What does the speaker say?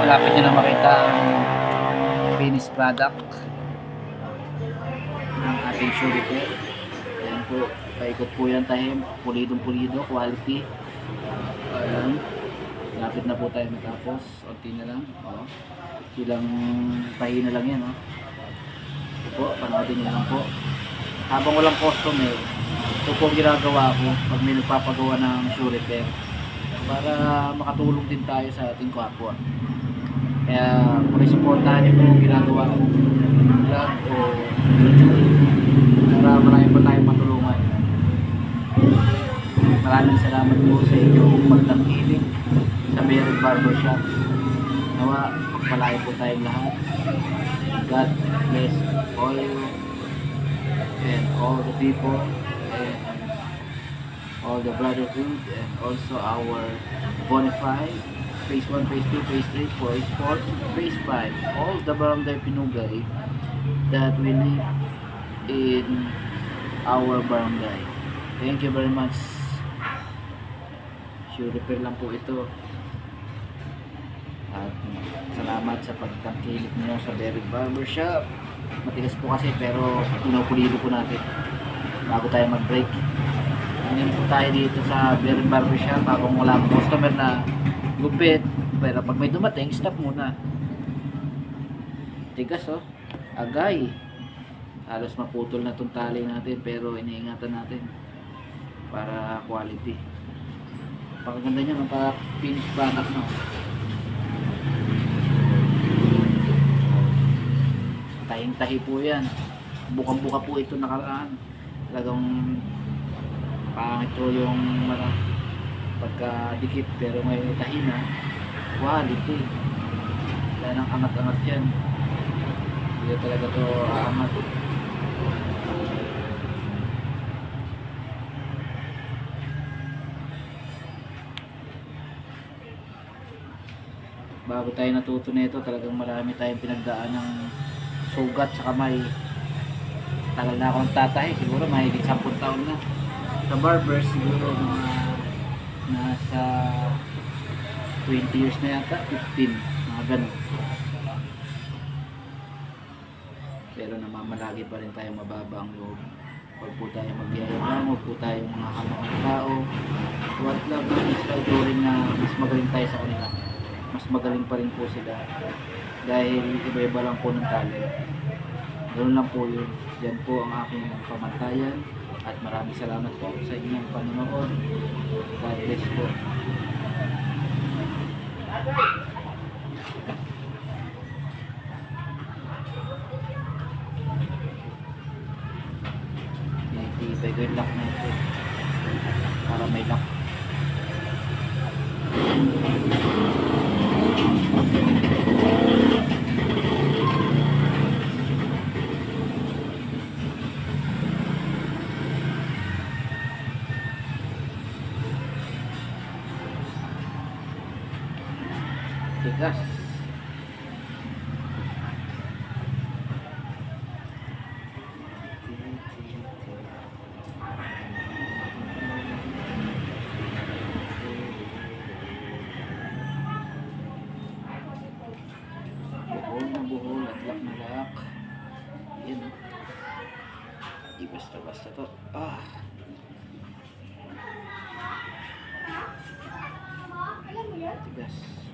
Malapit nyo na makita ang finished product ng ating shoe repair. Ayan po, paikot po yan tayo, pulidong pulido, quality. Ayan, lapit na po tayo matapos, unti na lang. Ilang pahina lang yan. Ito po, panoodin nyo lang po. Habang walang customer, ito po ginagawa ko pag may nagpapagawa ng shoe repair para makatulong din tayo sa ating kapwa. Kaya pakisuportahan niyo po ang ginagawa ko vlog o YouTube para marami pa tayong matulungan. Maraming salamat po sa inyong pagtangkilik sa Beryl Barbershop. Nawa pagpalain po tayong lahat. God bless all and all the people and all the brotherhood and also our Bonify phase 1, phase 2, phase 3, phase 4, phase 5, all the barangay Pinugay that we live in our barangay. Thank you very much. Shoe repair lang po ito. At salamat sa pagtangkilik niyo sa Beryl Barbershop. Matigas po kasi pero pinupulido po natin bago tayo mag-break. Ngayon po tayo dito sa Beryl Barbershop habang wala akong customer na gupit, pero pag may dumating, stop muna. Tigas agay. Halos maputol na itong tali natin pero iniingatan natin para quality. Pagkaganda niya, mapa-finish product na. Tahing-tahi po yan. Bukang-buka po ito nakaraan. Talagang pangit po yung pagka-dikit pero may tahi na. Quality. Kaya nang angat-angat yan. Hindi talaga ito aangat. Bago tayo natuto nito, talagang marami tayong pinagdaan ng sugat sa kamay. Tagal na akong tatahi, siguro mahigit 10 taon na. Sa barber, siguro mga nasa 20 years na yata, 15, mga ganun. Pero namamalagi pa rin tayong mababa ang loob. Huwag po tayong magyayabang, huwag po tayong mga hamak ng tao. What love ng Israel rin na mas magaling tayo sa kanila. Mas magaling pa rin po sila dahil iba-iba lang po ng talent. Ganoon lang po yun. Yan po ang aking pamantayan at maraming salamat po sa inyong panonood. God bless po. Tinitibay ko yung lock natin para may lock. Tigas. Buhol na buhol at lak na lak. Yan. Di basta-basta to. Tigas.